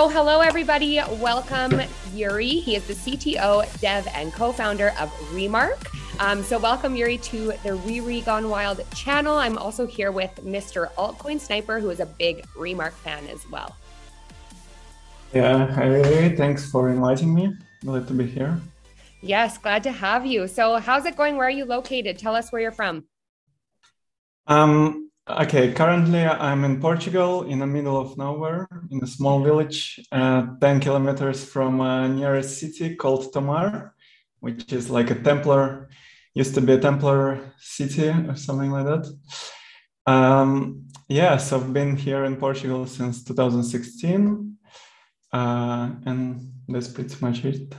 So hello, everybody. Welcome, Yuri. He is the CTO, dev, and co-founder of rmrk. So welcome, Yuri, to the Riri Gone Wild channel. I'm also here with Mr. Altcoin Sniper, who is a big rmrk fan as well. Yeah, hi Riri. Thanks for inviting me. Glad to be here. Yes, glad to have you. So how's it going? Where are you located? Tell us where you're from. Okay, currently I'm in Portugal, in the middle of nowhere, in a small village, 10 kilometers from a nearest city called Tomar, which is like a Templar, used to be a Templar city or something like that. Yeah, so I've been here in Portugal since 2016, and that's pretty much it.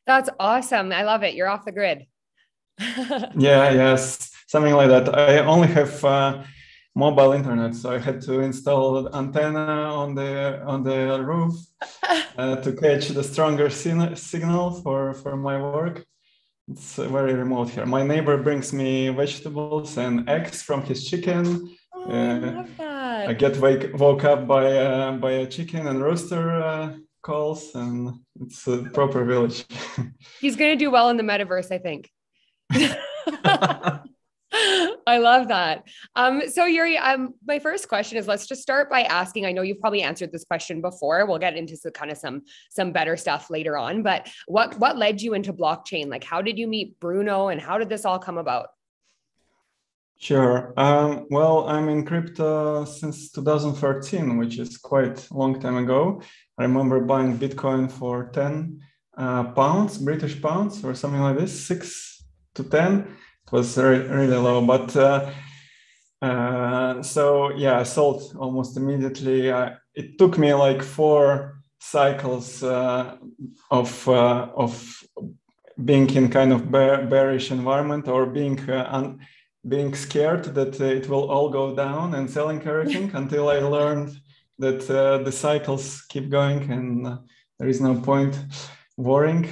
That's awesome. I love it. You're off the grid. Yeah, yes, something like that. I only have mobile internet, so I had to install antenna on the roof to catch the stronger signal for my work. It's very remote here. My neighbor brings me vegetables and eggs from his chicken. Oh, I love that. I get woke up by a chicken and rooster calls, and it's a proper village. He's going to do well in the metaverse, I think. I love that. So Yuri, my first question is, let's just start by asking, I know you've probably answered this question before. We'll get into some better stuff later on, but what led you into blockchain? Like, how did you meet Bruno and how did this all come about? Sure. Well, I'm in crypto since 2013, which is quite a long time ago. I remember buying Bitcoin for 10 pounds, British pounds, or something like this, 6 to 10. It was really low, but so yeah, I sold almost immediately. It took me like 4 cycles of being in kind of bearish environment, or being scared that it will all go down and selling everything until I learned that the cycles keep going and there is no point worrying.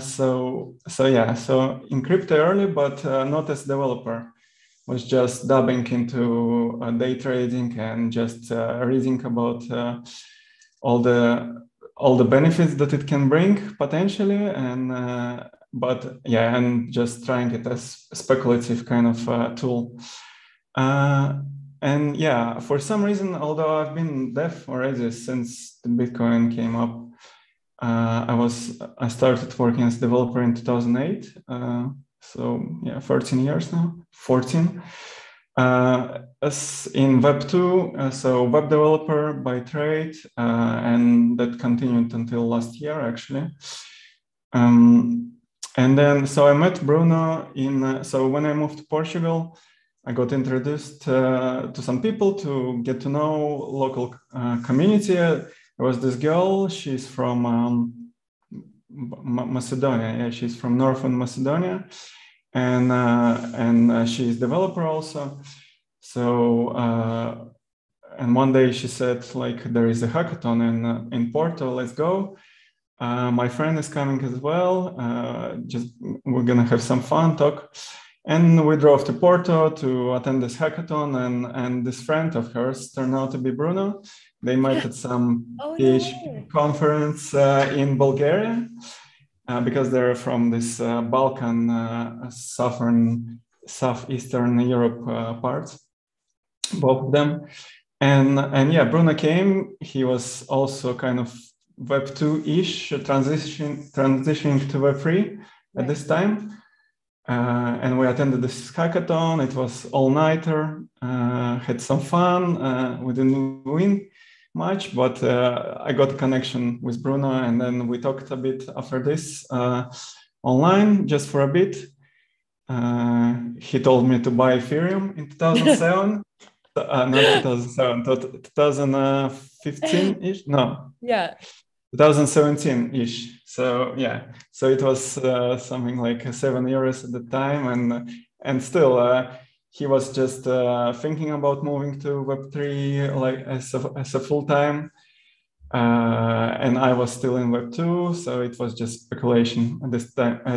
So in crypto early, but not as developer. Was just dabbing into day trading and just reading about all the benefits that it can bring potentially, and but yeah, and just trying it as a speculative kind of tool. And yeah, for some reason, although I've been dev already since the Bitcoin came up, I started working as a developer in 2008. So yeah, 13 years now, 14. As in Web 2, so web developer by trade, and that continued until last year actually. And then, so I met Bruno so when I moved to Portugal, I got introduced to some people to get to know local community. There was this girl, she's from Macedonia. Yeah, she's from Northern Macedonia, and she's developer also. So and one day she said, like, there is a hackathon in Porto, let's go. My friend is coming as well. Just we're gonna have some fun, talk. And we drove to Porto to attend this hackathon, and this friend of hers turned out to be Bruno. They met at some PHP conference in Bulgaria because they're from this Balkan, southeastern Europe part, both of them. And yeah, Bruno came. He was also kind of Web 2-ish, transitioning to Web 3 at this time. And we attended this hackathon. It was all-nighter, had some fun. We didn't win much, but I got a connection with Bruno, and then we talked a bit after this online, just for a bit. He told me to buy Ethereum in 2007. Not 2007, 2015-ish? No. Yeah. 2017-ish. So yeah, so it was something like 7 years at the time, and still he was just thinking about moving to Web3 like as a full time, and I was still in Web 2, so it was just speculation at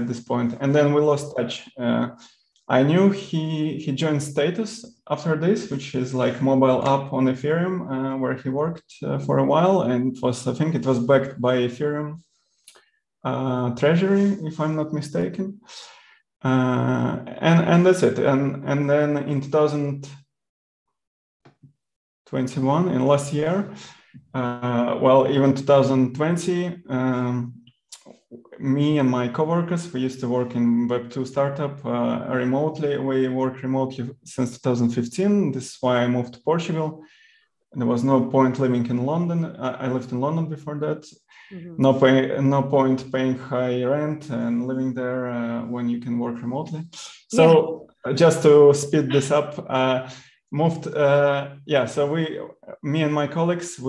this point. And then we lost touch. I knew he joined Status after this, which is like mobile app on Ethereum, where he worked for a while, and I think it was backed by Ethereum treasury, if I'm not mistaken. And that's it. And then in 2021, in last year, even 2020, me and my coworkers, we used to work in Web2 startup remotely. We work remotely since 2015. This is why I moved to Portugal. There was no point living in London. I lived in London before that. Mm-hmm. No point paying high rent and living there when you can work remotely. So just to speed this up, So me and my colleagues,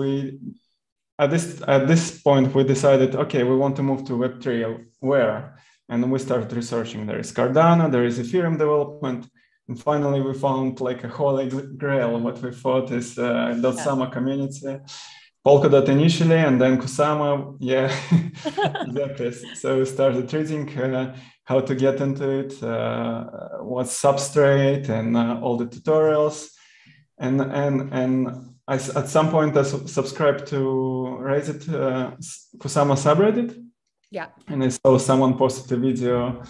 at this point we decided, okay, we want to move to Web3. Where? And we started researching. There is Cardano, there is Ethereum development. And finally, we found like a holy grail. What we thought is Sama community, Polkadot initially, and then Kusama. Yeah, exactly. So we started reading how to get into it, what's substrate, and all the tutorials. And I, at some point, I subscribed to Reddit Kusama subreddit. Yeah. And I saw someone posted a video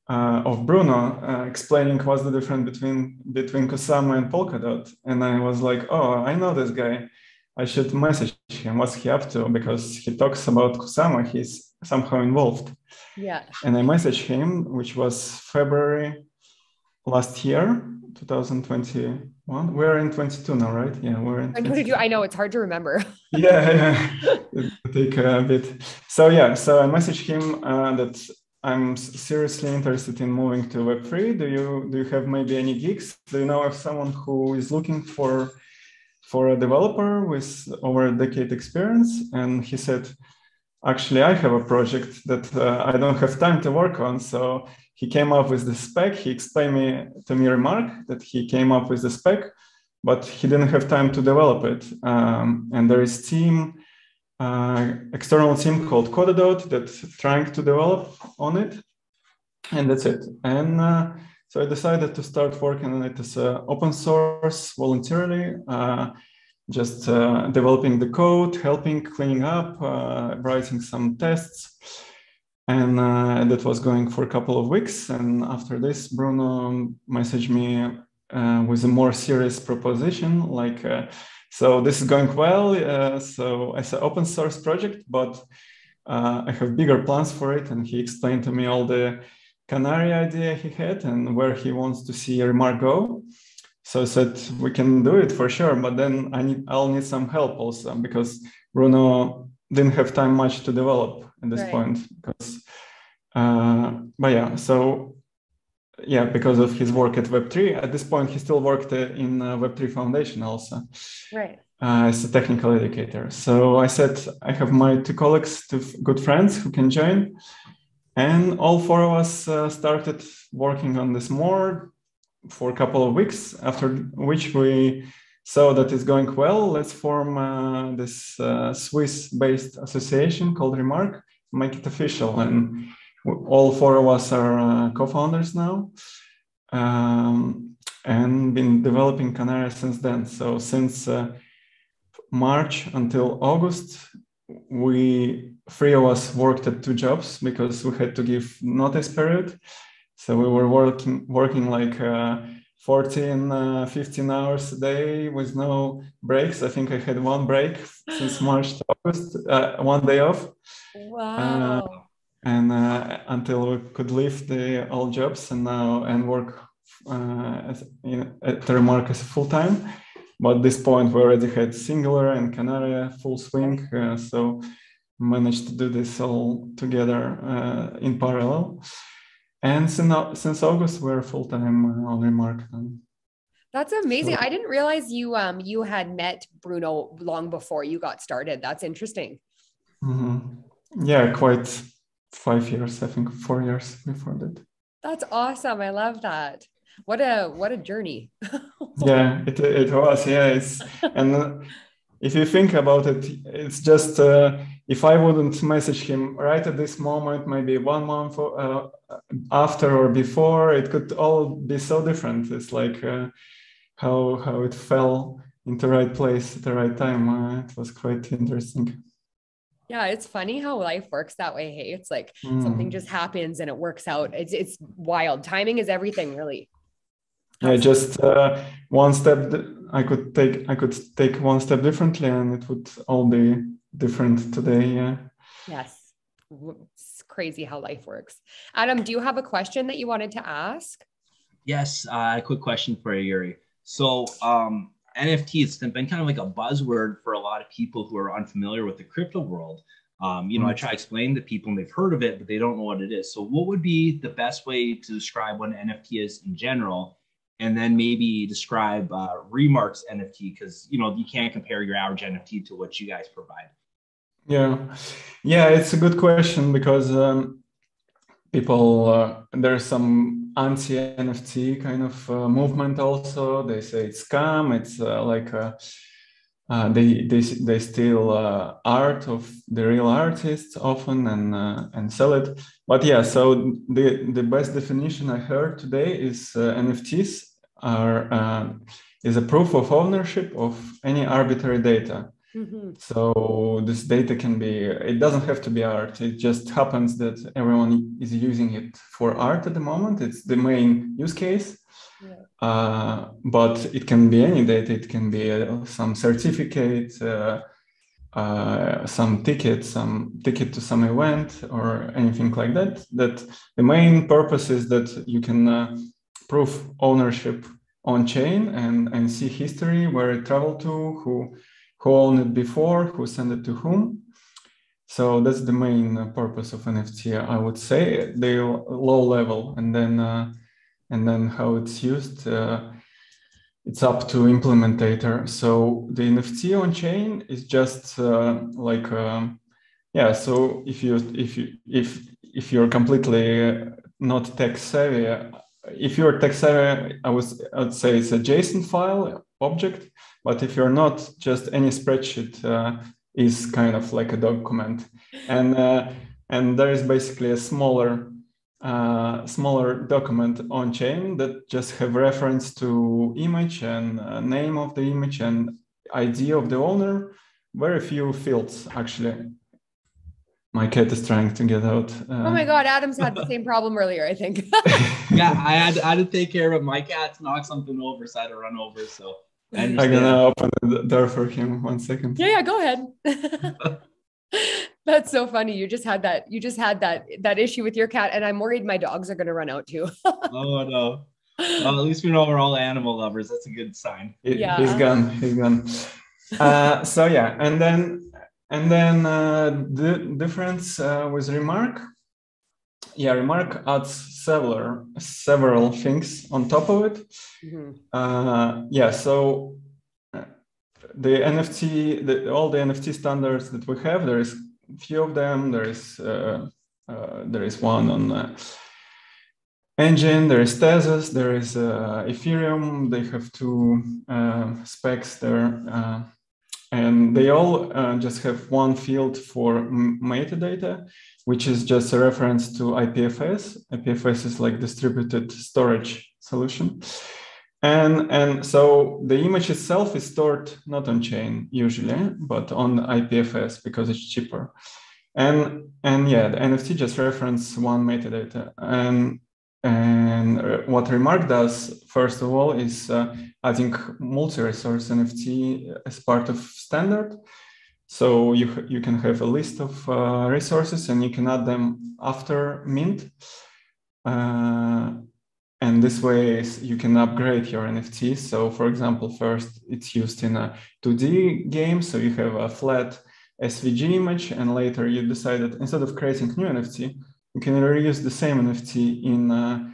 of Bruno explaining what's the difference between Kusama and Polkadot. And I was like, oh, I know this guy. I should message him. What's he up to? Because he talks about Kusama. He's somehow involved. Yeah. And I messaged him, which was February last year, 2021. We're in 22 now, right? Yeah, we're in 22. I know, it's hard to remember. Yeah. It'll take a bit. So I messaged him that I'm seriously interested in moving to Web3. Do you have maybe any gigs? Do you know of someone who is looking for a developer with over a decade experience? And he said, actually, I have a project that I don't have time to work on. So he came up with the spec. He explained to me Remark that he came up with the spec, but he didn't have time to develop it. And there is external team called Codadot that's trying to develop on it. And that's it. And so I decided to start working on it as open source voluntarily, just developing the code, helping cleaning up, writing some tests. And that was going for a couple of weeks. And after this, Bruno messaged me with a more serious proposition, like, so this is going well. So it's an open source project, but I have bigger plans for it. And he explained to me all the Canary idea he had and where he wants to see Remark go. So I said, we can do it for sure, but then I'll need some help also, because Bruno didn't have time much to develop at this point. Because, because of his work at Web3. At this point, he still worked in Web3 Foundation also. Right. As a technical educator. So I said, I have my two colleagues, two good friends who can join. And all four of us started working on this more for a couple of weeks, after which we saw that it's going well. Let's form this Swiss-based association called Remark, make it official. And all four of us are co-founders now, and been developing Canary since then. So since March until August, three of us worked at two jobs because we had to give notice period. So we were working like 14, 15 hours a day with no breaks. I think I had one break since March to August, one day off. Wow. Until we could leave the old jobs and work at Remark as full-time. But at this point, we already had Singular and Canary full swing. So managed to do this all together in parallel. And since August, we're full-time on Remark. That's amazing. So, I didn't realize you had met Bruno long before you got started. That's interesting. Mm-hmm. Yeah, quite 5 years, I think 4 years before that. That's awesome. I love that. What a journey. Yeah, it was. Yeah, and if you think about it, it's just if I wouldn't message him right at this moment, maybe 1 month after or before, it could all be so different. It's like how it fell into the right place at the right time. It was quite interesting. Yeah, it's funny how life works that way. Hey, it's like something just happens and it works out. It's wild. Timing is everything, really. Yeah, just one step I could take one step differently, and it would all be different today. Yeah. Yes. It's crazy how life works. Adam, do you have a question that you wanted to ask? Yes, a quick question for you, Yuri. So, NFT, it's been kind of like a buzzword for a lot of people who are unfamiliar with the crypto world. I try to explain to people and they've heard of it, but they don't know what it is. So what would be the best way to describe what an NFT is in general? And then maybe describe Remark's NFT, because, you can't compare your average NFT to what you guys provide. Yeah, it's a good question because people, there's some anti-NFT kind of movement also. They say it's scam. It's they steal art of the real artists often and sell it. But yeah, so the best definition I heard today is NFTs is a proof of ownership of any arbitrary data. Mm-hmm. So this data it doesn't have to be art. It just happens that everyone is using it for art at the moment. It's the main use case. Yeah. But it can be any data. It can be some certificate, some ticket to some event or anything like that. That the main purpose is that you can prove ownership on chain and see history, where it traveled to, who owned it before, who sent it to whom. So that's the main purpose of NFT, I would say, the low level, and then how it's used. It's up to implementator. So the NFT on chain is just So if you're completely not tech savvy, if you're tech savvy, I'd say it's a JSON file object. But if you're not, just any spreadsheet is kind of like a document, and there is basically a smaller document on chain that just have reference to image and name of the image and ID of the owner. Very few fields actually. My cat is trying to get out. Oh my God, Adam's had the same problem earlier, I think. Yeah, I had to take care of it. My cat knocked something over, so I had to run over. So I'm gonna open the door for him. 1 second. Yeah, go ahead. That's so funny. You just had that issue with your cat, and I'm worried my dogs are gonna run out too. Oh no. Well, at least we know we're all animal lovers. That's a good sign. Yeah. He's gone. So yeah, and then the difference with Remark. Yeah, Remark adds several things on top of it. Mm-hmm. So the NFT, all the NFT standards that we have, there is a few of them. There is one on Engine, there is Tezos, there is Ethereum. They have two specs there. And they all just have one field for metadata, which is just a reference to IPFS. IPFS is like distributed storage solution. And so the image itself is stored not on chain usually, but on IPFS because it's cheaper. And yeah, the NFT just reference one metadata. And what Remark does, first of all, is adding multi-resource NFT as part of standard. So you can have a list of resources and you can add them after mint. And this way you can upgrade your NFT. So for example, first it's used in a 2D game. So you have a flat SVG image, and later you decide that instead of creating new NFT, you can reuse the same NFT in a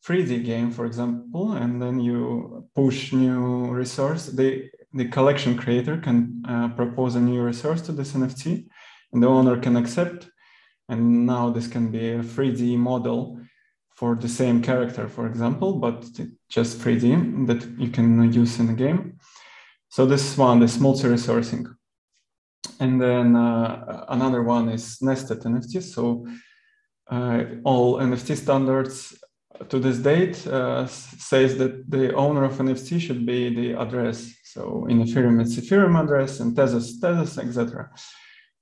3D game, for example, and then you push new resource. The collection creator can propose a new resource to this NFT, and the owner can accept. And now this can be a 3D model for the same character, for example, but just 3D that you can use in the game. So this multi-resourcing. And then another one is nested NFTs. So all NFT standards to this date says that the owner of NFT should be the address. So in Ethereum, it's Ethereum address, and Tezos, etc.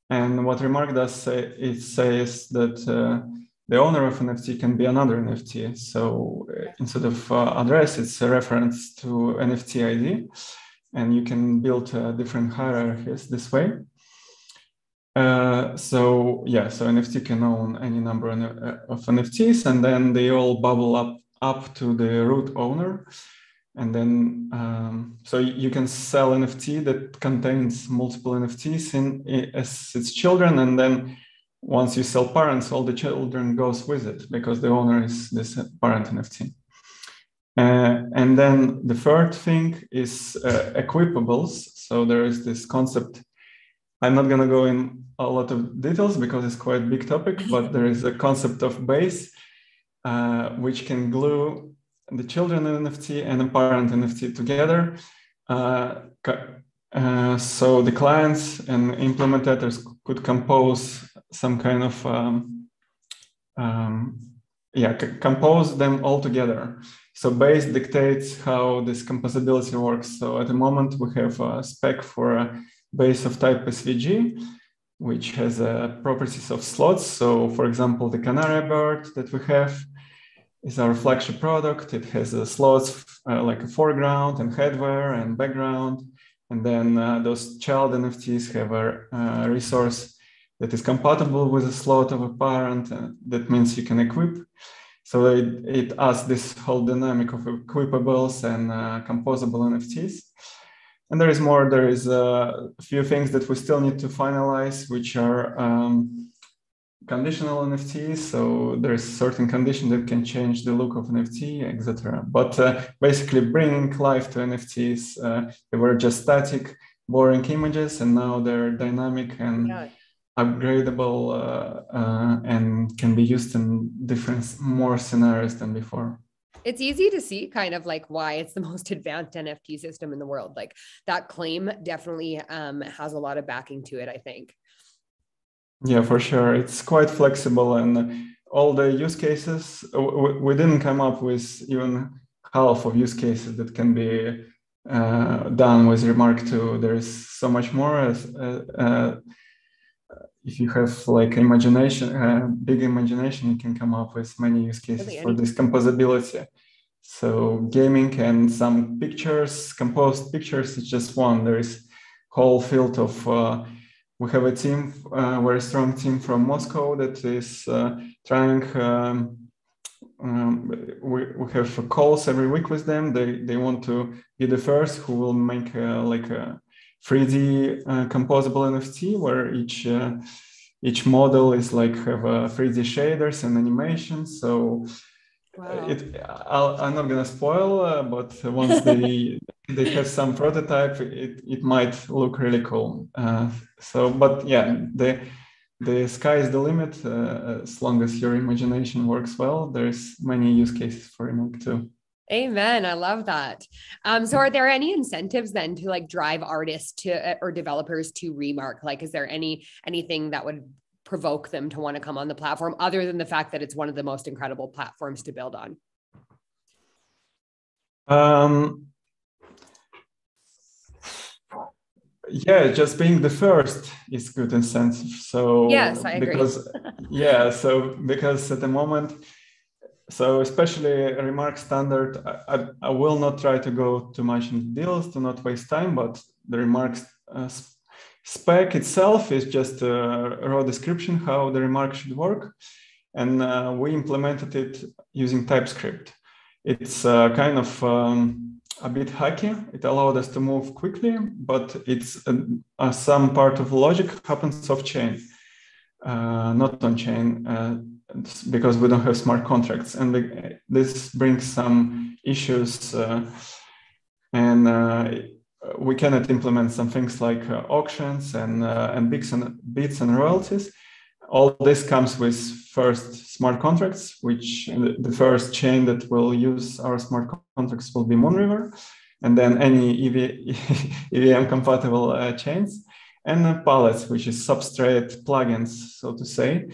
And what Remark does say, it says that the owner of NFT can be another NFT. So instead of address, it's a reference to NFT ID, and you can build different hierarchies this way. So NFT can own any number of NFTs, and then they all bubble up to the root owner. And then, so you can sell NFT that contains multiple NFTs as its children. And then once you sell parents, all the children goes with it because the owner is this parent NFT. And then the third thing is equipables. So there is this concept. I'm not going to go in a lot of details because it's quite a big topic, but there is a concept of base, which can glue the children NFT and the parent NFT together. So the clients and implementators could compose some kind of, compose them all together. So base dictates how this composability works. So at the moment we have a spec for a base of type SVG, which has properties of slots. So for example, the Canary bird that we have is our flagship product. It has slots like a foreground and headwear and background. And then those child NFTs have a resource that is compatible with a slot of a parent. That means you can equip. So it adds this whole dynamic of equipables and composable NFTs. And there is more. There is a few things that we still need to finalize, which are conditional NFTs. So there's certain condition that can change the look of NFT, etc. But basically bringing life to NFTs. They were just static, boring images, and now they're dynamic and upgradable and can be used in more scenarios than before. It's easy to see kind of like why it's the most advanced NFT system in the world. Like that claim definitely has a lot of backing to it, I think. Yeah, for sure. It's quite flexible, and all the use cases, we didn't come up with even half of use cases that can be done with Remark 2. There is so much more. If you have like imagination, big imagination, you can come up with many use cases for this composability. So gaming and some pictures, composed pictures, it's just one. There is whole field of, we have a team, very strong team from Moscow that is trying, we have calls every week with them. They want to be the first who will make like a 3D composable NFT where each model is like have 3D shaders and animations. So I'm not gonna spoil, but once they have some prototype, it might look really cool. But yeah, the sky is the limit as long as your imagination works well. There's many use cases for Remark too. Amen. I love that. So are there any incentives then to like drive artists to or developers to Remark? Like, is there anything that would provoke them to want to come on the platform other than the fact that it's one of the most incredible platforms to build on? Yeah, just being the first is good incentive. So yes, I agree. Because at the moment, so especially Remark standard, I will not try to go too much into deals to not waste time, but the Remark spec itself is just a raw description how the Remark should work. And we implemented it using TypeScript. It's kind of a bit hacky. It allowed us to move quickly, but it's some part of the logic happens off chain, not on chain. Because we don't have smart contracts, and this brings some issues, and we cannot implement some things like auctions and bits and royalties. All this comes with first smart contracts, which the first chain that will use our smart contracts will be Moonriver, and then any EVM compatible chains, and palettes, which is substrate plugins, so to say.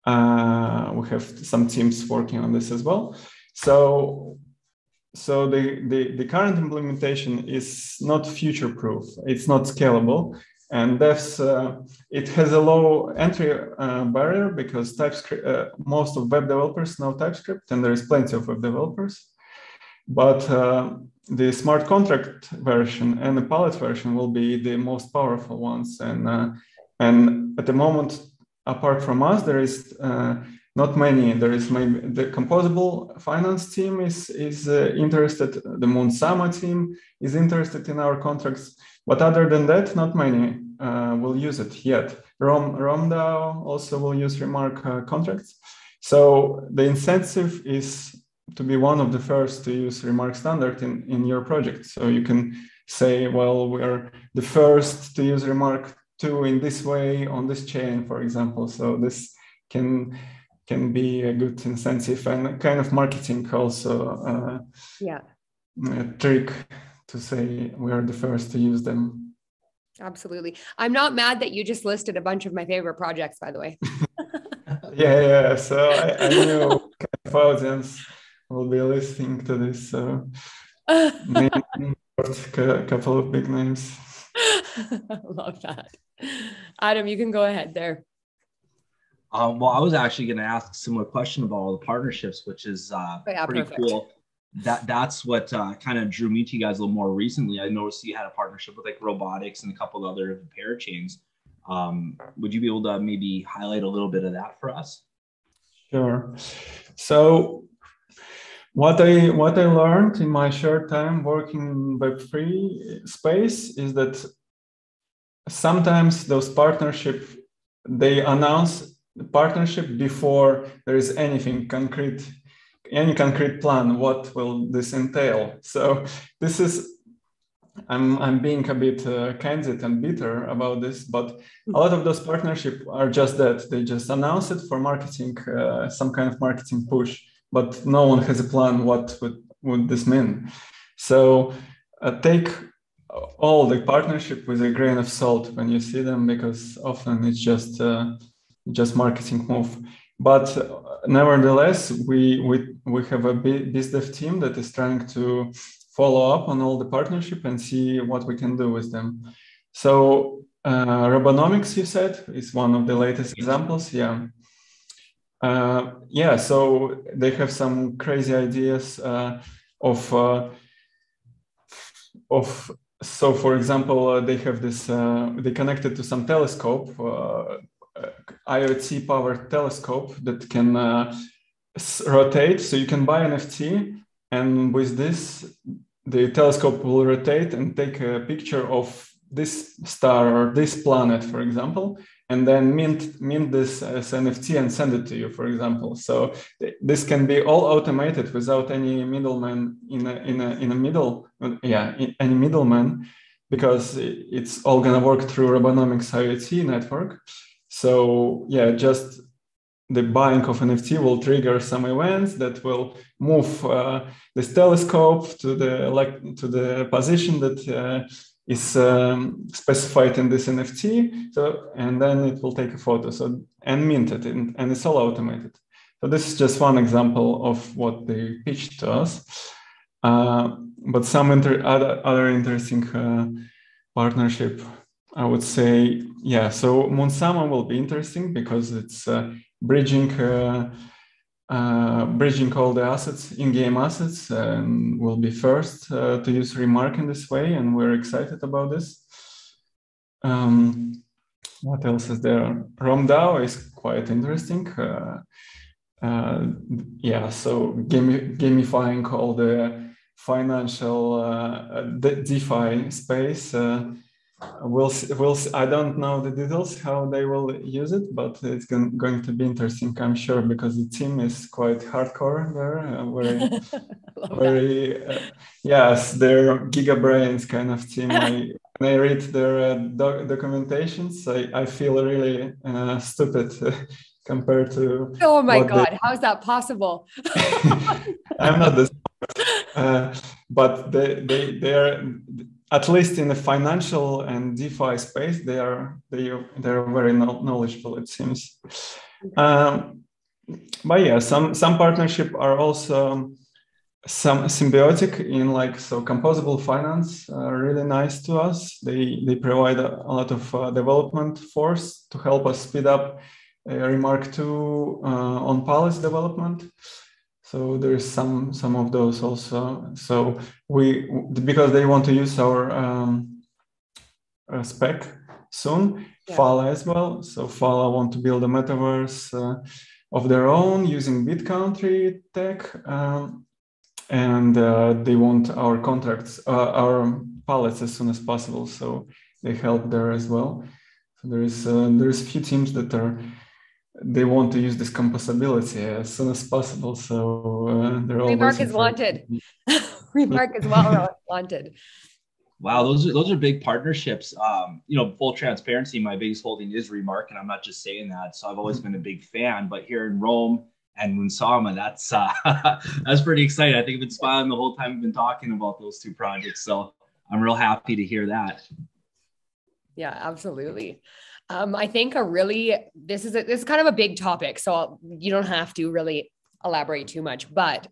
We have some teams working on this as well. So the current implementation is not future-proof. It's not scalable, and it has a low entry barrier because TypeScript. Most of web developers know TypeScript, and there is plenty of web developers. But the smart contract version and the palette version will be the most powerful ones. And at the moment, apart from us, there is not many. There is maybe the composable finance team is interested. The Moonsama team is interested in our contracts. But other than that, not many will use it yet. RomDAO also will use Remark contracts. So the incentive is to be one of the first to use Remark standard in your project. So you can say, well, we're the first to use Remark 2 in this way on this chain, for example. So this can be a good incentive and kind of marketing also. A trick to say we are the first to use them. Absolutely. I'm not mad that you just listed a bunch of my favorite projects, by the way. Yeah. So I knew audience will be listening to this. So name a couple of big names. Love that. Adam, you can go ahead there. Well, I was actually going to ask a similar question about all the partnerships, which is pretty perfect. cool. That's what kind of drew me to you guys a little more recently. I noticed you had a partnership with like Robotics and a couple of other parachains. Would you be able to maybe highlight a little bit of that for us? Sure. So what I learned in my short time working in Web3 space is that sometimes those partnerships, they announce the partnership before there is any concrete plan. What will this entail? So this is, I'm being a bit candid and bitter about this, but a lot of those partnerships are just that. They just announce it for marketing, some kind of marketing push, but no one has a plan. What would this mean? So take all the partnership with a grain of salt when you see them, because often it's just marketing move. But nevertheless, we have a BizDev team that is trying to follow up on all the partnership and see what we can do with them. So Robonomics, you said, is one of the latest examples. Yeah. So they have some crazy ideas so for example, they have this, they connected to some telescope, IoT powered telescope that can rotate. So you can buy an NFT, and with this, the telescope will rotate and take a picture of this star or this planet, for example, and then mint this as NFT and send it to you, for example. So this can be all automated without any middleman any middleman, because it's all gonna work through Robonomics IoT network. So yeah, just the buying of NFT will trigger some events that will move this telescope to the position that is specified in this NFT. So, and then it will take a photo and mint it, and it's all automated. So this is just one example of what they pitched to us. But some other interesting partnership, I would say, yeah. So Moonsama will be interesting because it's bridging all the assets, in-game assets, and will be first to use Remark in this way, and we're excited about this. What else is there? RomDAO is quite interesting. So gamifying all the financial DeFi space. We'll see. I don't know the details how they will use it, but it's going to be interesting, I'm sure, because the team is quite hardcore there. Yes, they're gigabrains kind of team. When I read their documentations, I feel really stupid compared to. Oh my God, how is that possible? I'm not this, but they are. At least in the financial and DeFi space, they are very knowledgeable, it seems. But yeah, some partnership are also some symbiotic in like, so composable finance are really nice to us. They provide a lot of development force to help us speed up rmrk.app on policy development. So there's some of those also. So because they want to use our spec soon, Fala as well. So Fala want to build a metaverse of their own using BitCountry tech. And they want our contracts, our pallets as soon as possible. So they help there as well. So there's a few teams that they want to use this composability as soon as possible. So they're all Remark is wanted. Remark is well wanted. Wow, those are big partnerships. Full transparency, my biggest holding is Remark, and I'm not just saying that. So I've always been a big fan, but here in Rome and Munsama, that's pretty exciting. I think I've been smiling the whole time we've been talking about those two projects. So I'm real happy to hear that. Yeah, absolutely. I think this is kind of a big topic, so you don't have to really elaborate too much, but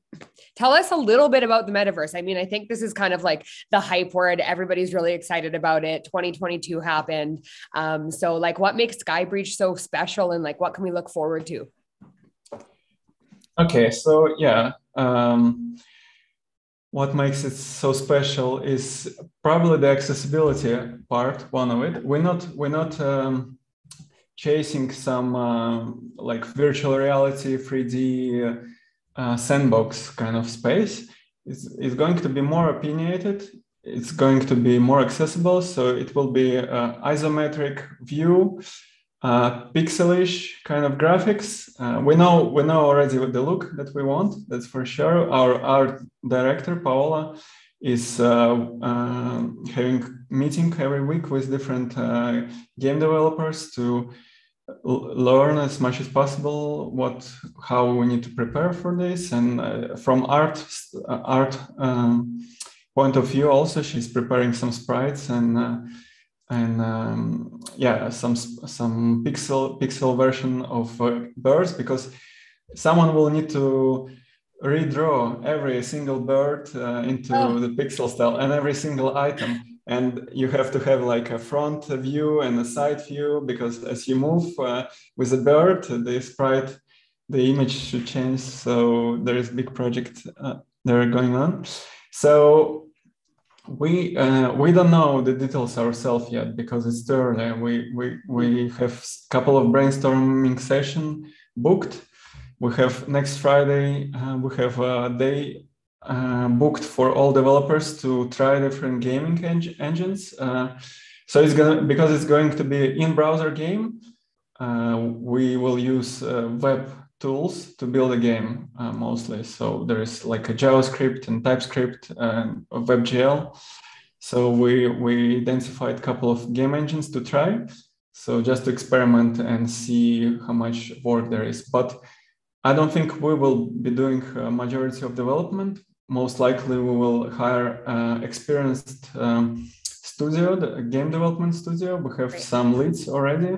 tell us a little bit about the metaverse. I mean, I think this is kind of like the hype word. Everybody's really excited about it. 2022 happened. So like what makes Skybreach so special and like what can we look forward to? Okay, so yeah, what makes it so special is probably the accessibility part, one of it. We're not chasing some like virtual reality 3D sandbox kind of space. It's going to be more opinionated. It's going to be more accessible. So it will be isometric view, pixelish kind of graphics. We know already what the look that we want. That's for sure. Our art director Paola is having meeting every week with different game developers to learn as much as possible how we need to prepare for this. And from art point of view, also she's preparing some sprites and some pixel version of birds, because someone will need to redraw every single bird into the pixel style and every single item. And you have to have like a front view and a side view, because as you move with a bird, the image should change. So there is a big project there going on. So we don't know the details ourselves yet because it's too early. We have a couple of brainstorming sessions booked. We have next Friday, we have a day booked for all developers to try different gaming engines. So because it's going to be in-browser game, we will use web tools to build a game mostly. So there is like a JavaScript and TypeScript and WebGL. So we identified a couple of game engines to try. So just to experiment and see how much work there is. But I don't think we will be doing a majority of development. Most likely we will hire experienced the game development studio. We have some leads already.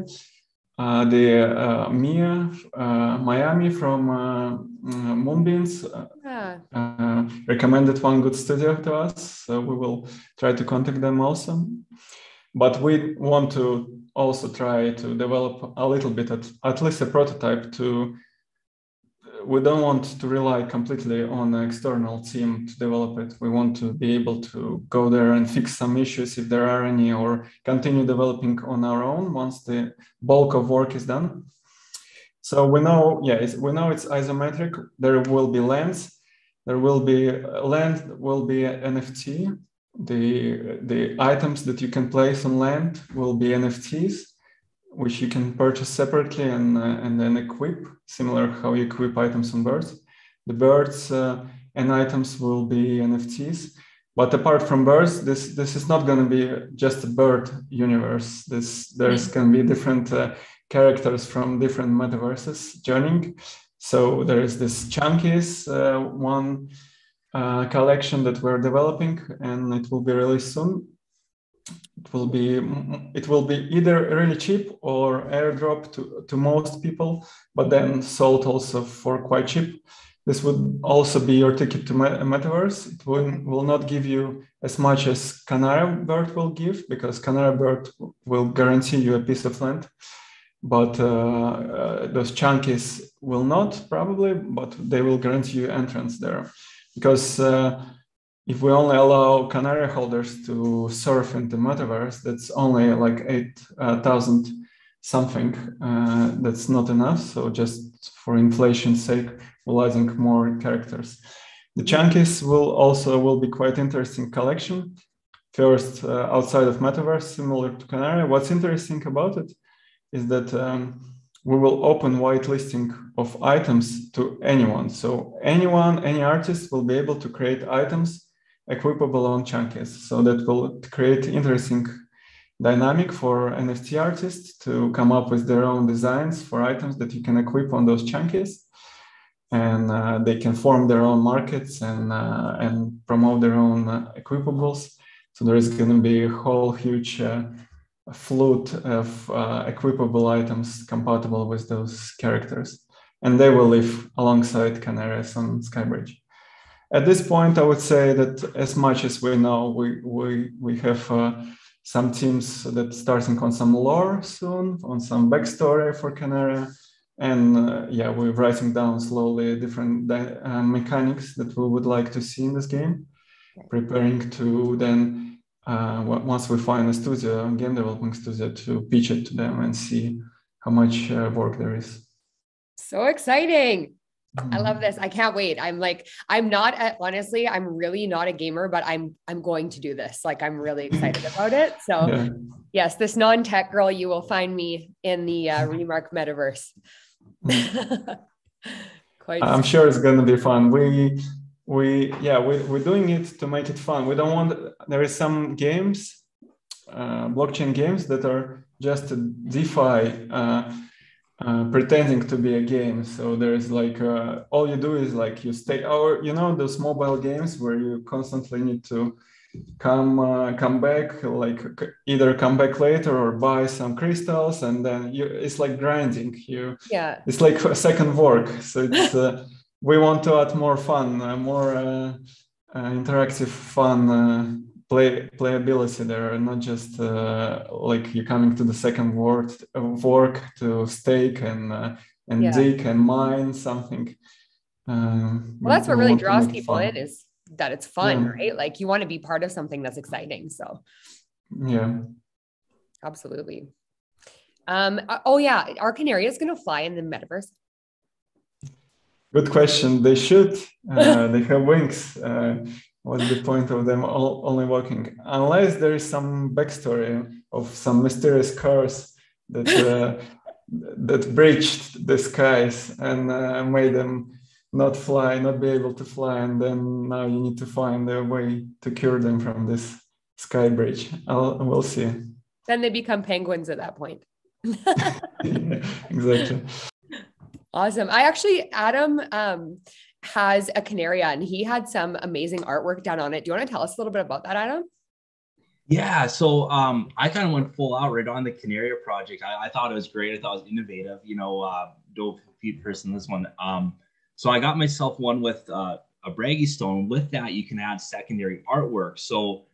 Mia Miami from Moonbeams recommended one good studio to us. So we will try to contact them also. But we want to also try to develop a little bit, at least a prototype we don't want to rely completely on an external team to develop it. We want to be able to go there and fix some issues if there are any, or continue developing on our own once the bulk of work is done. So we know it's isometric. There will be lands. Land will be NFT. The items that you can place on land will be NFTs, which you can purchase separately and then equip, similar how you equip items on birds. The birds and items will be NFTs. But apart from birds, this is not going to be just a bird universe. There's going to be different characters from different metaverses joining. So there is this Chunkies one collection that we're developing, and it will be released soon. It will be either really cheap or airdrop to most people, but then sold also for quite cheap. this would also be your ticket to metaverse. It will not give you as much as Canary Bird will give, because Canary Bird will guarantee you a piece of land, but those chunkies will not, probably, but they will guarantee you entrance there. Because if we only allow Canary holders to surf into metaverse, that's only like 8,000 something. That's not enough. So just for inflation's sake, we're adding more characters. The chunkies will be quite interesting collection. First, outside of metaverse, similar to Canary. What's interesting about it is that we will open whitelisting of items to anyone. So anyone, any artist will be able to create items equipable on chunkies. So that will create interesting dynamic for NFT artists to come up with their own designs for items that you can equip on those chunkies. And they can form their own markets and promote their own equipables. So there is going to be a whole huge flute of equipable items compatible with those characters. And they will live alongside canaries on Skybridge. At this point, I would say that as much as we know, we have some teams that starting on some lore soon, on some backstory for Canary. And yeah, we're writing down slowly different mechanics that we would like to see in this game, preparing to then, once we find a studio, game developing studio, to pitch it to them and see how much work there is. So exciting. I love this. I can't wait. Honestly, I'm really not a gamer, but I'm going to do this. Like, I'm really excited about it. So yeah. Yes, this non-tech girl, you will find me in the rmrk metaverse. I'm sure it's going to be fun. We're doing it to make it fun. We don't want, there is some games, blockchain games that are just DeFi, pretending to be a game. So there's like all you do is like you stay, or those mobile games where you constantly need to come back, like either come back later or buy some crystals, and then it's like grinding. It's like a second work. So it's we want to add more fun, more interactive fun. Playability there, not just like you coming to the second work to stake and dig and mine something. Well, that's what really draws people in, is that it's fun, right? Like, you want to be part of something that's exciting. So yeah, absolutely. Oh yeah, are canaries going to fly in the metaverse? Good question. They should. They have wings. What's the point of them only walking? Unless there is some backstory of some mysterious cars that that breached the skies and made them not be able to fly, and then now you need to find a way to cure them from this sky breach. We'll see. Then they become penguins at that point. Exactly. Awesome. Adam has a Canaria, and he had some amazing artwork done on it. Do you want to tell us a little bit about that, Adam? Yeah, so I kind of went full out right on the Canaria project. I thought it was great. I thought it was innovative. Dove feet first in this one. So I got myself one with a Braggy Stone. With that, you can add secondary artwork. So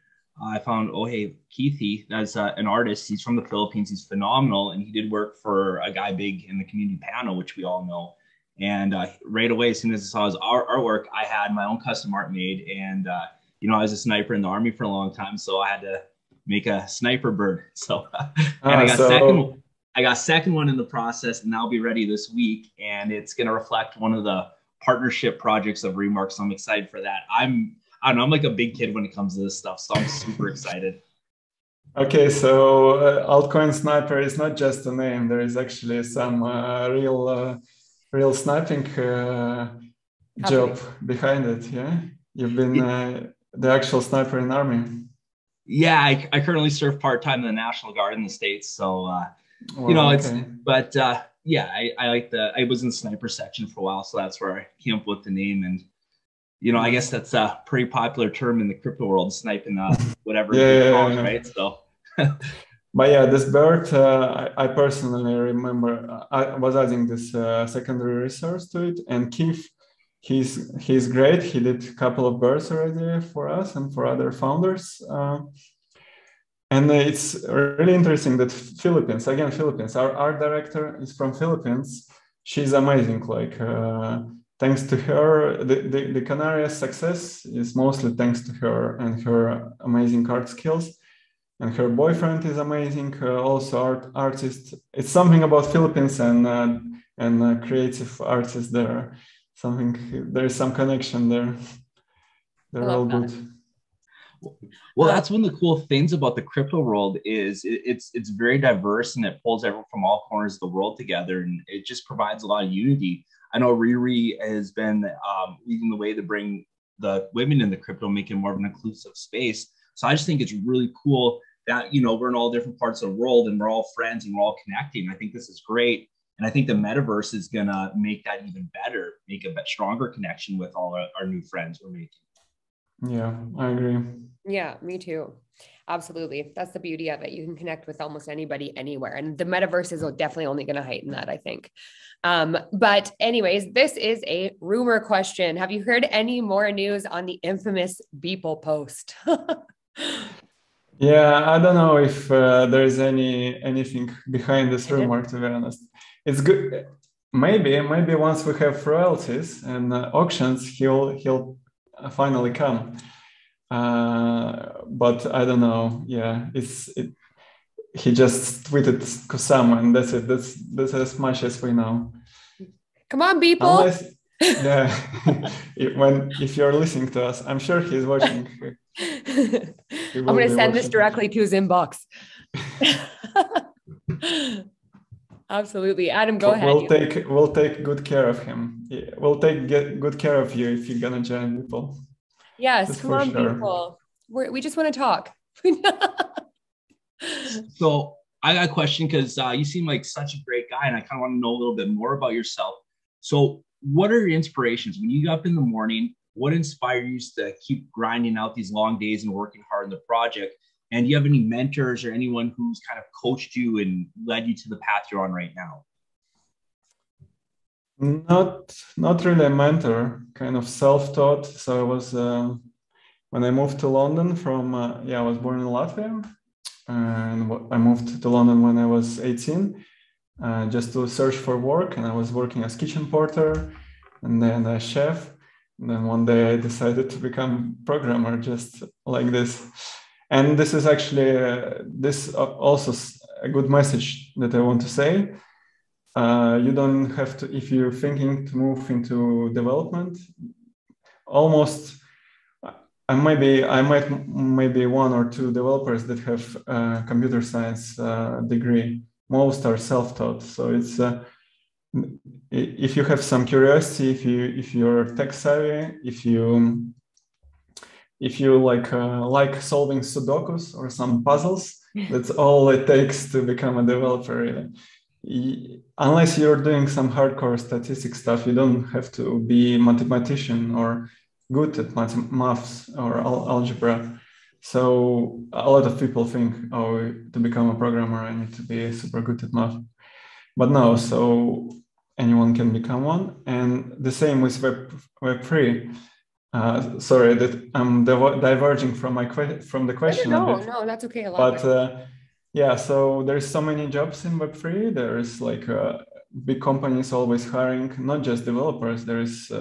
I found Keithy, that's an artist. He's from the Philippines. He's phenomenal, and he did work for a guy big in the community panel, which we all know. And right away, as soon as I saw his artwork, I had my own custom art made. And, I was a sniper in the Army for a long time, so I had to make a sniper bird. So, and I got second one in the process, and that'll be ready this week. And it's going to reflect one of the partnership projects of rmrk. So I'm excited for that. I don't know, I'm like a big kid when it comes to this stuff, so I'm super excited. Okay, so Altcoin Sniper is not just a name. There is actually some real sniping job behind it. Yeah, you've been the actual sniper in Army. Yeah, I currently serve part-time in the National Guard in the States. So I was in the sniper section for a while, so that's where I came up with the name. And I guess that's a pretty popular term in the crypto world, sniping whatever calls, right? So but yeah, this bird, I personally remember I was adding this secondary resource to it, and Keith, he's great. He did a couple of births already for us and for other founders. And it's really interesting that Philippines, our art director is from Philippines. She's amazing. Like, thanks to her, the Canarias success is mostly thanks to her and her amazing art skills. And her boyfriend is amazing, also artist. It's something about Philippines and creative artists there. There is some connection there. They're all good. Well, that's one of the cool things about the crypto world is it's very diverse, and it pulls everyone from all corners of the world together, and it just provides a lot of unity. I know Riri has been leading the way to bring the women in the crypto, making more of an inclusive space. So I just think it's really cool that, you know, we're in all different parts of the world and we're all friends and we're all connecting. I think this is great. And I think the metaverse is going to make that even better, make a stronger connection with all our new friends we're making. Yeah, I agree. Yeah, me too. Absolutely. That's the beauty of it. You can connect with almost anybody anywhere. And the metaverse is definitely only going to heighten that, I think. But anyways, this is a rumor question. Have you heard any more news on the infamous Beeple post? Yeah, I don't know if there is anything behind this rumor, to be honest. It's good. Maybe once we have royalties and auctions, he'll finally come. But I don't know. Yeah, he just tweeted Kusama, and that's it. That's as much as we know. Come on, Beeple. Unless, yeah, if you're listening to us, I'm sure he's watching. I'm going to send this directly to his inbox. Absolutely. Adam, go ahead. We'll take good care of him. We'll take good care of you if you're going to join people. Yes, that's come on, sure. People. We just want to talk. So I got a question because you seem like such a great guy, and I kind of want to know a little bit more about yourself. So what are your inspirations? When you get up in the morning, what inspired you to keep grinding out these long days and working hard on the project? And do you have any mentors or anyone who's kind of coached you and led you to the path you're on right now? Not really a mentor, kind of self-taught. So I was, when I moved to London from, I was born in Latvia. And I moved to London when I was 18, just to search for work. And I was working as kitchen porter and then a chef. And then one day I decided to become programmer, just like this. And this is actually, this also a good message that I want to say. You don't have to, if you're thinking to move into development, almost, I might maybe one or two developers that have a computer science degree. Most are self-taught. So it's, if you have some curiosity, if you're tech savvy, if you like solving Sudokus or some puzzles, that's all it takes to become a developer. Really. Unless you're doing some hardcore statistics stuff, you don't have to be a mathematician or good at maths or algebra. So a lot of people think, oh, to become a programmer, I need to be super good at math. But no, so anyone can become one. And the same with Web3. Sorry that I'm diverging from the question a bit. No, that's okay. But so there's so many jobs in Web3. There is like big companies always hiring, not just developers. There is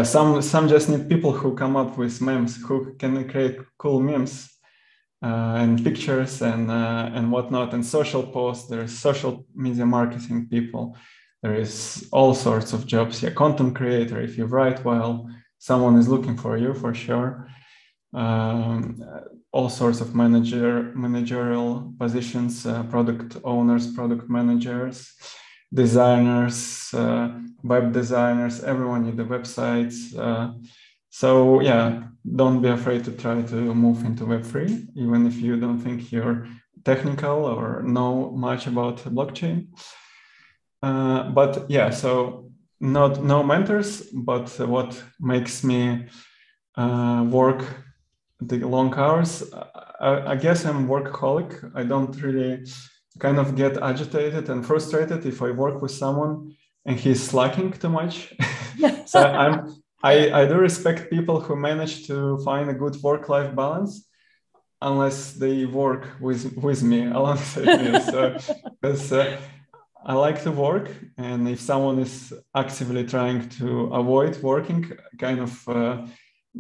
some just need people who come up with memes, who can create cool memes and pictures and whatnot, and social posts. There's social media marketing people. There is all sorts of jobs. Yeah, content creator. If you write well, someone is looking for you for sure. All sorts of managerial positions, product owners, product managers, designers, web designers. Everyone needs the websites. So yeah, don't be afraid to try to move into Web3, even if you don't think you're technical or know much about blockchain. But yeah, so no mentors, but what makes me work the long hours, I guess I'm workaholic. I don't really kind of get agitated and frustrated if I work with someone and he's slacking too much. So I do respect people who manage to find a good work-life balance, unless they work with me, alongside me. So because I like to work, and if someone is actively trying to avoid working, kind of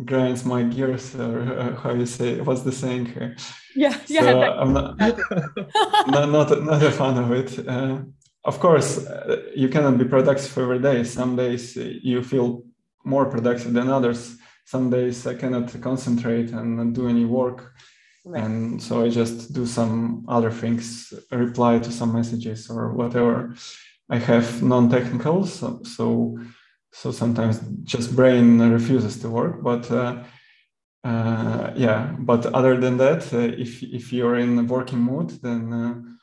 grinds my gears, or how you say, what's the saying? Yeah, so I'm not a fan of it. Of course, you cannot be productive every day. Some days you feel more productive than others. Some days I cannot concentrate and not do any work. Right. And so I just do some other things, reply to some messages or whatever. I have non-technical, so sometimes just brain refuses to work. But yeah, but other than that, if you're in a working mood, then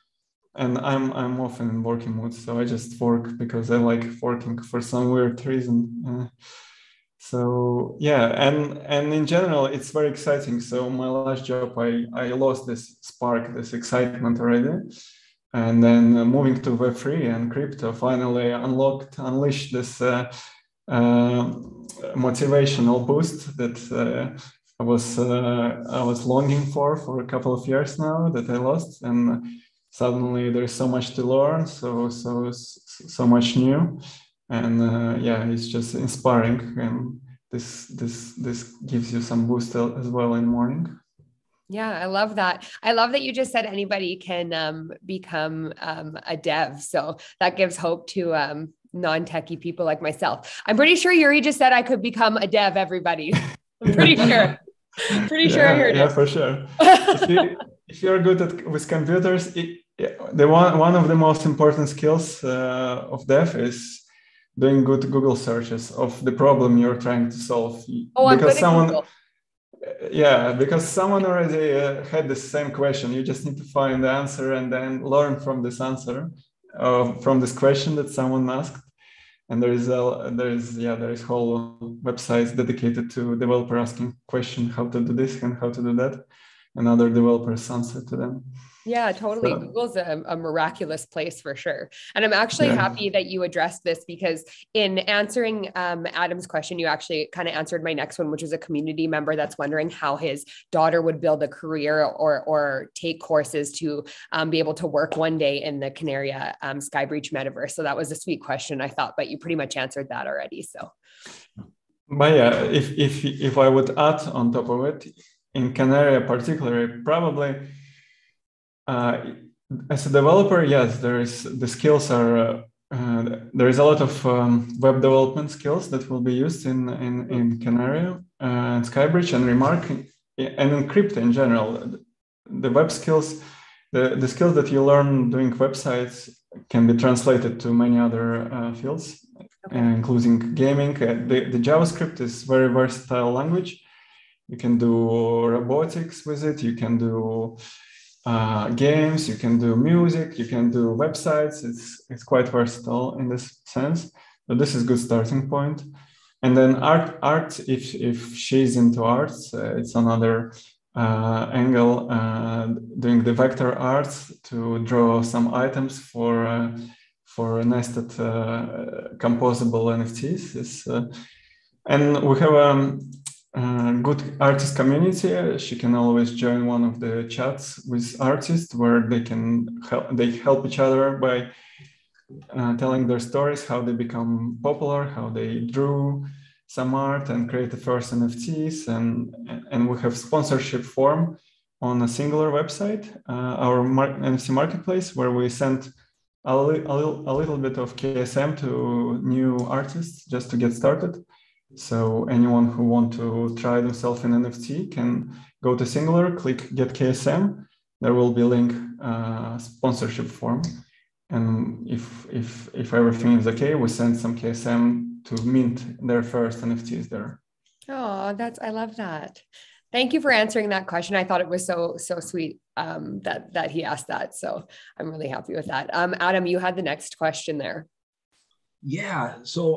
and I'm often in working mood, so I just work because I like working for some weird reason. So yeah, and in general, it's very exciting. So my last job, I lost this spark, this excitement already, and then moving to Web3 and crypto finally unleashed this motivational boost that I was longing for a couple of years now, that I lost, and suddenly there's so much to learn, so much new. And yeah, it's just inspiring, and this gives you some boost as well in the morning. Yeah, I love that. I love that you just said anybody can become a dev. So that gives hope to non-techie people like myself. I'm pretty sure Yuri just said I could become a dev, everybody. I'm pretty sure. Pretty sure I heard it. Yeah, for sure. If you're good with computers, one of the most important skills of dev is doing good Google searches of the problem you're trying to solve. Oh, I'm good at Google. Yeah, because someone already had the same question. You just need to find the answer and then learn from this answer, from this question that someone asked. And there is whole websites dedicated to developer asking question how to do this and how to do that, and other developers answer to them. Yeah, totally. So, Google's a miraculous place for sure. And I'm actually happy that you addressed this, because in answering Adam's question, you actually kind of answered my next one, which is a community member that's wondering how his daughter would build a career or take courses to be able to work one day in the Canaria Skybreach metaverse. So that was a sweet question, I thought, but you pretty much answered that already. So, but yeah, if I would add on top of it, in Canaria particularly, probably. As a developer, yes, there is the skills are there is a lot of web development skills that will be used in Canaria and Skybridge and rmrk and in crypto in general. The web skills, the skills that you learn doing websites can be translated to many other fields, including gaming. The JavaScript is very versatile language. You can do robotics with it. You can do games, you can do music, you can do websites. It's quite versatile in this sense. But this is a good starting point. And then art, if she's into arts, it's another angle. Doing the vector arts to draw some items for nested composable NFTs. And we have good artist community. She can always join one of the chats with artists where they help each other by telling their stories, how they become popular, how they drew some art and create the first NFTs, and we have sponsorship form on a singular website, our NFT marketplace, where we send a little bit of KSM to new artists just to get started. So anyone who want to try themselves in NFT can go to Singular, click Get KSM. There will be a link sponsorship form, and if everything is okay, we send some KSM to mint their first NFTs there. Oh, I love that. Thank you for answering that question. I thought it was so sweet that he asked that. So I'm really happy with that. Adam, you had the next question there. Yeah, so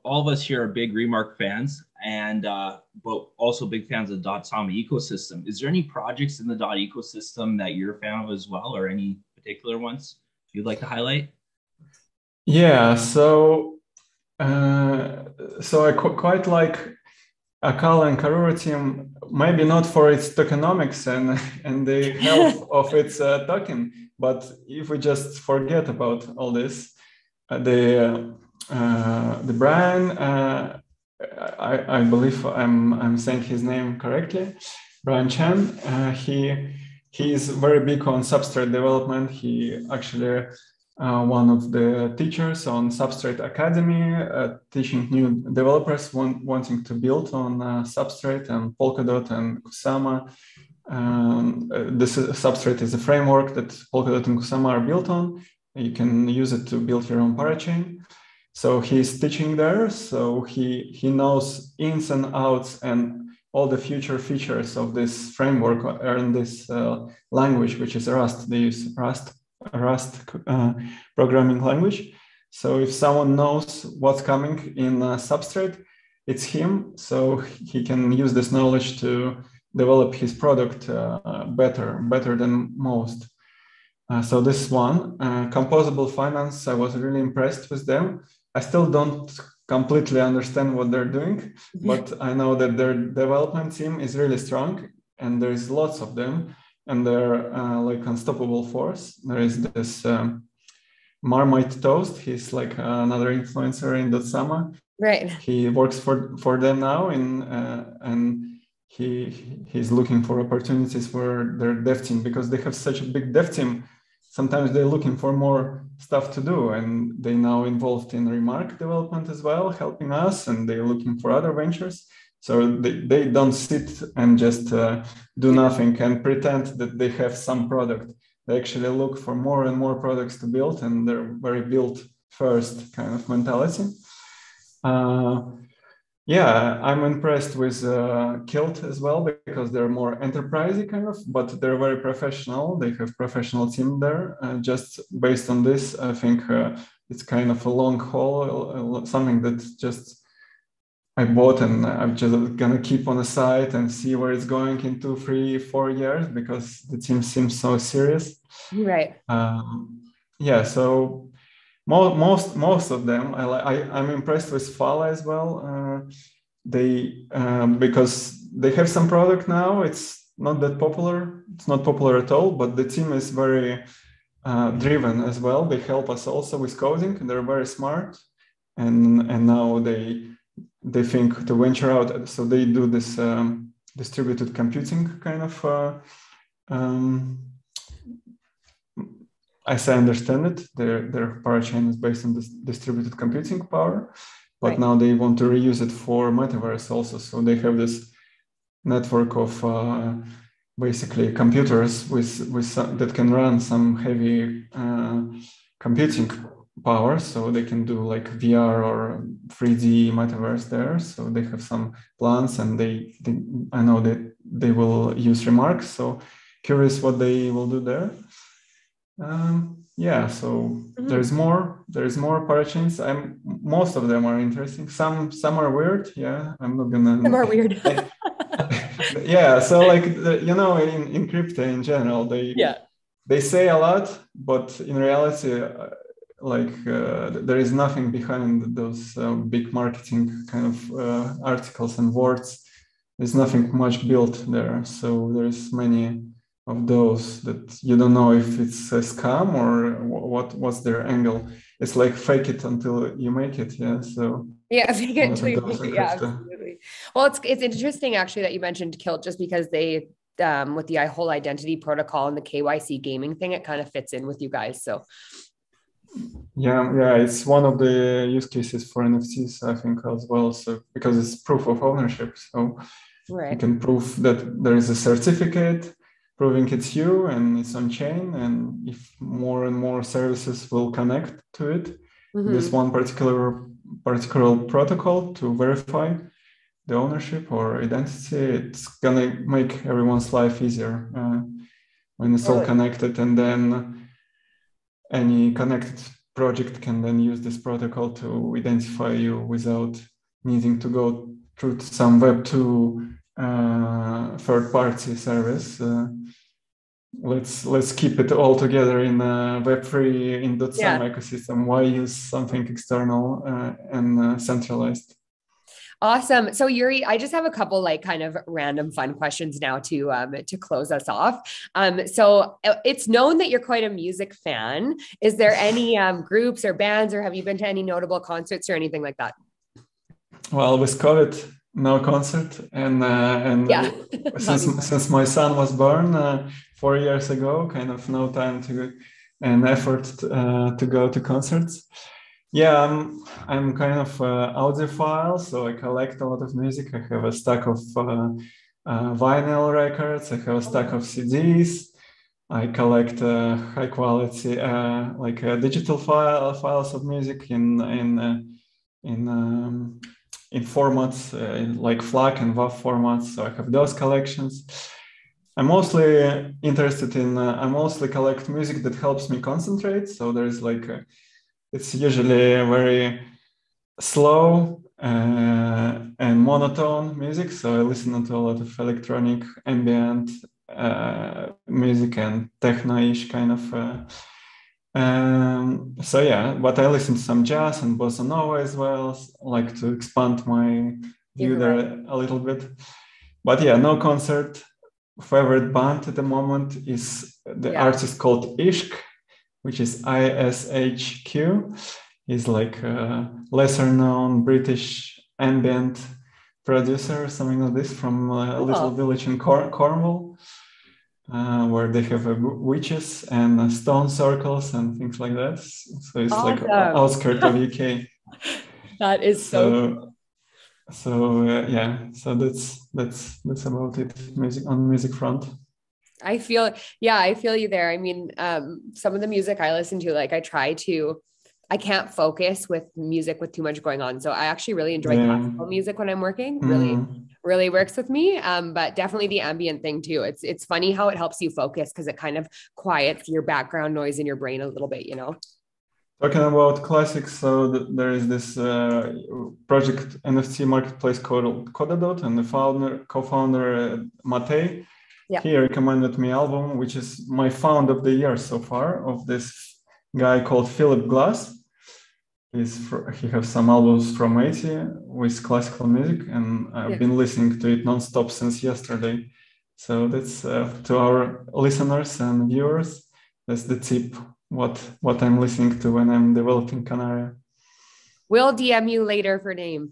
all of us here are big rmrk fans, and but also big fans of the .sami ecosystem. Is there any projects in the ecosystem that you're a fan of as well, or any particular ones you'd like to highlight? Yeah, so I quite like Akala and Karura team, maybe not for its tokenomics and the health of its token, but if we just forget about all this, the Brian, I believe I'm saying his name correctly, Brian Chan. He is very big on Substrate development. He actually one of the teachers on Substrate Academy, teaching new developers wanting to build on Substrate and Polkadot and Kusama. This Substrate is a framework that Polkadot and Kusama are built on. You can use it to build your own parachain. So he's teaching there. So he knows ins and outs and all the future features of this framework or in this language, which is Rust. They use Rust programming language. So if someone knows what's coming in Substrate, it's him. So he can use this knowledge to develop his product better than most. So this one, composable finance, I was really impressed with them. I still don't completely understand what they're doing, but I know that their development team is really strong and there's lots of them and they're like unstoppable force. There is this Marmite Toast. He's like another influencer in Dotsama. Right. He works for them now and he's looking for opportunities for their dev team because they have such a big dev team. Sometimes they're looking for more stuff to do and they now involved in rmrk development as well, helping us, and they're looking for other ventures. So they don't sit and just do nothing and pretend that they have some product. They actually look for more and more products to build and they're very build first kind of mentality. Yeah, I'm impressed with Kilt as well because they're more enterprisey kind of, but they're very professional. They have professional team there. Just based on this, I think it's kind of a long haul, something that just I bought and I'm just gonna keep on the side and see where it's going in 2, 3, 4 years because the team seems so serious. Right. Yeah, so most of them I'm impressed with Fala as well. They because they have some product now. It's not that popular. It's not popular at all. But the team is very driven as well. They help us also with coding. They're very smart, and now they think to venture out. So they do this distributed computing kind of. As I understand it, their parachain is based on this distributed computing power, but right. Now they want to reuse it for metaverse also. So they have this network of basically computers that can run some heavy computing power. So they can do like VR or 3D metaverse there. So they have some plans, and I know that they will use rmrk. So curious what they will do there. Yeah, so there's more parachains. Most of them are interesting. Some are weird. Yeah, I'm not gonna. Some are weird. Yeah, so like in crypto in general, they say a lot, but in reality, there is nothing behind those big marketing kind of articles and words. There's nothing much built there. So there's many of those that you don't know if it's a scam or what's their angle. It's like fake it until you make it. Yeah. So yeah, fake it until you make it. Yeah, absolutely. Well, it's interesting actually that you mentioned Kilt, just because they with the whole identity protocol and the KYC gaming thing, it kind of fits in with you guys. So yeah, it's one of the use cases for NFTs, I think, as well. So because it's proof of ownership, so you can prove that there is a certificate proving it's you and it's on chain. And if more and more services will connect to it, this one particular protocol to verify the ownership or identity, it's gonna make everyone's life easier when it's all connected. And then any connected project can then use this protocol to identify you without needing to go through some Web2 third-party service. let's keep it all together in Web3 in .some Yeah. ecosystem. Why use something external and centralized? Awesome. So Yuri, I just have a couple like kind of random fun questions now to close us off. So it's known that you're quite a music fan. Is there any groups or bands, or have you been to any notable concerts or anything like that? Well, with COVID, no concert, and Yeah. since my son was born 4 years ago, kind of no time to and effort to go to concerts. Yeah, I'm kind of audiophile, so I collect a lot of music. I have a stack of vinyl records. I have a stack of CDs. I collect high quality digital files of music in formats like FLAC and WAV formats. So I have those collections. I'm mostly interested in. I mostly collect music that helps me concentrate. So there's it's usually very slow and monotone music. So I listen to a lot of electronic ambient music and techno-ish kind of. So yeah, but I listen to some jazz and bossa nova as well. Like to expand my view there a little bit. But yeah, no concert. Favorite band at the moment is the artist called Ishq, which is ISHQ. He's like a lesser known British ambient producer, something like this, from a little village in Cornwall, where they have witches and stone circles and things like that. So it's like outskirts of UK. That is so yeah, so that's about it. Music front. I feel you there. I mean, some of the music I listen to, like I can't focus with music with too much going on. So I actually really enjoy classical music when I'm working. Really works with me. But definitely the ambient thing too. It's funny how it helps you focus because it kind of quiets your background noise in your brain a little bit, Talking about classics, so there is this project NFT marketplace called Codadot, and the co-founder Matej. Yeah. He recommended me album, which is my found of the year so far, of this guy called Philip Glass. He has some albums from 80 with classical music, and I've been listening to it nonstop since yesterday. So that's to our listeners and viewers. That's the tip. What I'm listening to when I'm developing Canaria. We'll DM you later for name.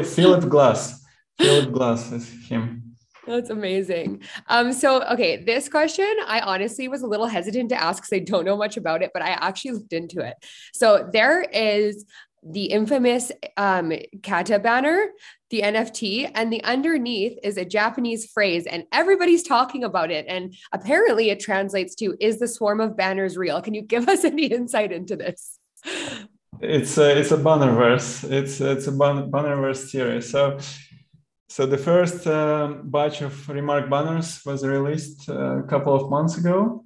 Philip Glass. Philip Glass is him. That's amazing. So, okay, this question, I honestly was a little hesitant to ask because I don't know much about it, but I actually looked into it. So there is the infamous Kata banner, the NFT, and the underneath is a Japanese phrase, and everybody's talking about it. And apparently it translates to, is the swarm of banners real? Can you give us any insight into this? It's a bannerverse. It's a bannerverse theory. So the first batch of Remark banners was released a couple of months ago.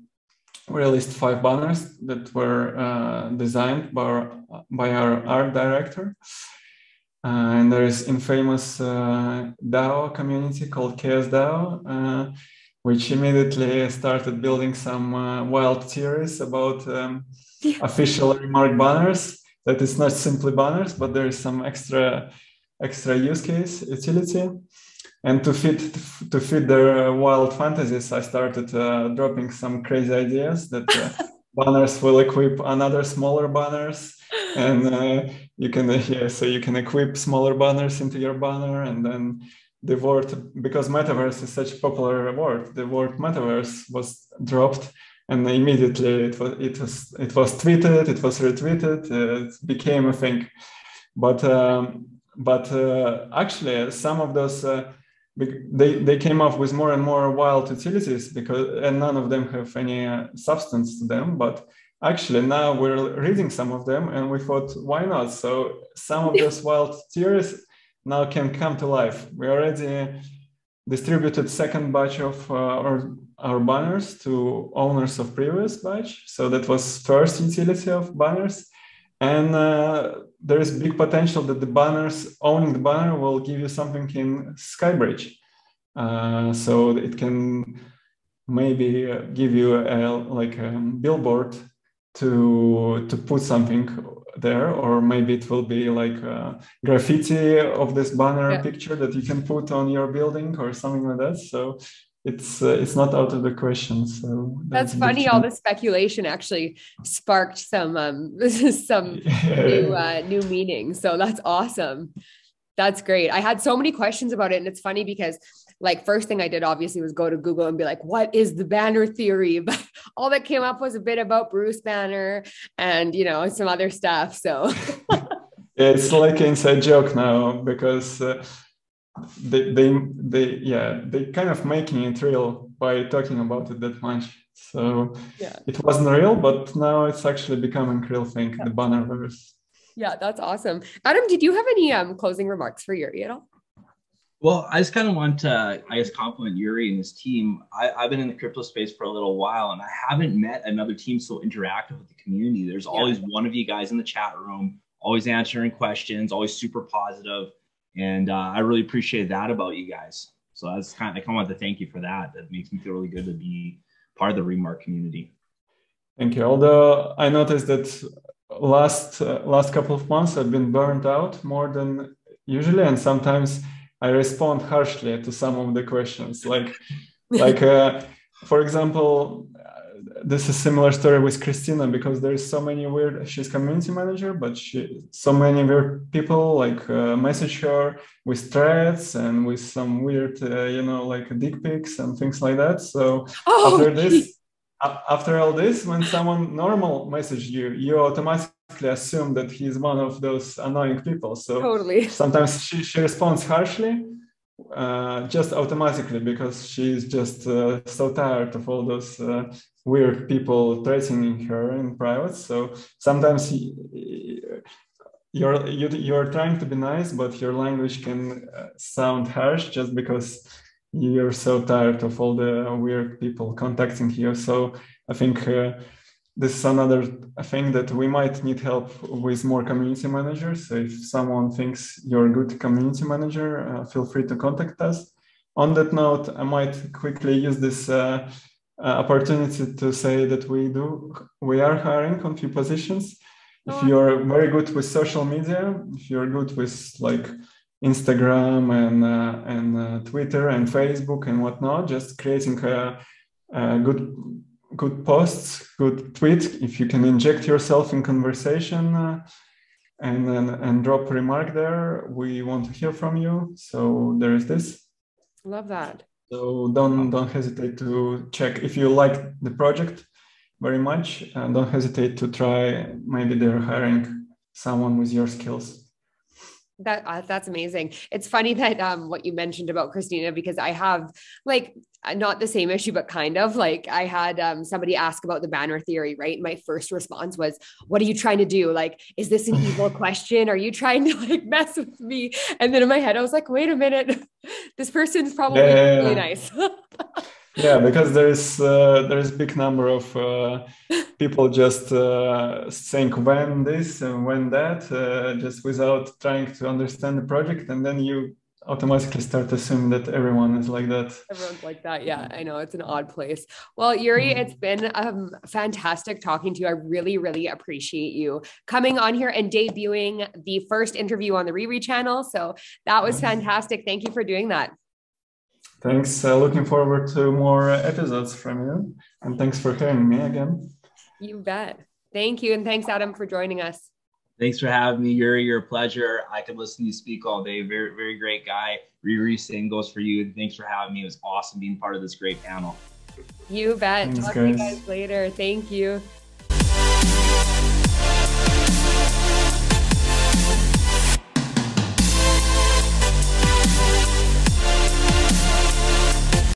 We released 5 banners that were designed by our art director. And there is infamous DAO community called Chaos DAO, which immediately started building some wild theories about official Remark banners. That it's not simply banners, but there is some extra use case utility. And to fit their wild fantasies, I started dropping some crazy ideas that banners will equip another smaller banners, and you can equip smaller banners into your banner, and then the word, because metaverse is such a popular word, the word metaverse was dropped, and immediately it was tweeted, it was retweeted, it became a thing. But actually, some of those they came up with more and more wild utilities and none of them have any substance to them. But actually, now we're reading some of them, and we thought, why not? So some of those wild theories now can come to life. We already distributed second batch of our banners to owners of previous batch. So that was first utility of banners. And there is big potential that owning the banner will give you something in Skybridge. So it can maybe give you like a billboard to put something there, or maybe it will be like a graffiti of this banner picture that you can put on your building or something like that. So it's not out of the question. So that's funny. All the speculation actually sparked some new meaning. So that's awesome. That's great. I had so many questions about it, and it's funny because like first thing I did obviously was go to Google and be like, what is the Banner theory? But all that came up was a bit about Bruce Banner and, you know, some other stuff. So it's like an inside joke now, because they kind of making it real by talking about it that much. So it wasn't real, but now it's actually becoming a real thing, the Bannerverse. Yeah, that's awesome. Adam, did you have any closing remarks for Yuri at all? Well, I just kind of want to, I guess, compliment Yuri and his team. I've been in the crypto space for a little while, and I haven't met another team so interactive with the community. There's always one of you guys in the chat room, always answering questions, always super positive. And I really appreciate that about you guys. So I kind of want to thank you for that. That makes me feel really good to be part of the Remark community. Thank you. Although I noticed that last couple of months I've been burned out more than usually, and sometimes I respond harshly to some of the questions. Like for example, this is a similar story with Christina, because there's so many weird. She's community manager, but so many weird people like message her with threats and with some weird, like dick pics and things like that. So after all this, when someone normal message you, you automatically assume that he's one of those annoying people. So sometimes she responds harshly, just automatically, because she's just so tired of all those weird people threatening her in private. So sometimes you're trying to be nice, but your language can sound harsh just because you're so tired of all the weird people contacting you. So I think this is another thing that we might need help with, more community managers. So if someone thinks you're a good community manager, feel free to contact us. On that note, I might quickly use this opportunity to say that we are hiring on few positions. If you're very good with social media, if you're good with like Instagram and Twitter and Facebook and whatnot, just creating good posts, good tweet. If you can inject yourself in conversation and drop a remark there, we want to hear from you. So there is this. Love that. So don't hesitate to check if you like the project very much, and don't hesitate to try. Maybe they're hiring someone with your skills. That's amazing. It's funny that what you mentioned about Christina, because I have like not the same issue, but kind of like I had somebody ask about the Banner theory, right? And my first response was, what are you trying to do? Like, is this an evil question? Are you trying to like mess with me? And then in my head, I was like, wait a minute, this person's probably really nice. Yeah, because there's a big number of people just saying when this and when that, just without trying to understand the project, and then you automatically start assuming that everyone is like that. Everyone's like that. Yeah, I know. It's an odd place. Well, Yuri, it's been fantastic talking to you. I really, really appreciate you coming on here and debuting the first interview on the Riri channel. So that was fantastic. Thank you for doing that. Thanks. Looking forward to more episodes from you. And thanks for hearing me again. You bet. Thank you. And thanks, Adam, for joining us. Thanks for having me, Yuri. You're a pleasure. I could listen to you speak all day. Very, very great guy. Riri, same goes for you. Thanks for having me. It was awesome being part of this great panel. You bet. Thanks, Talk to you guys later. Thank you.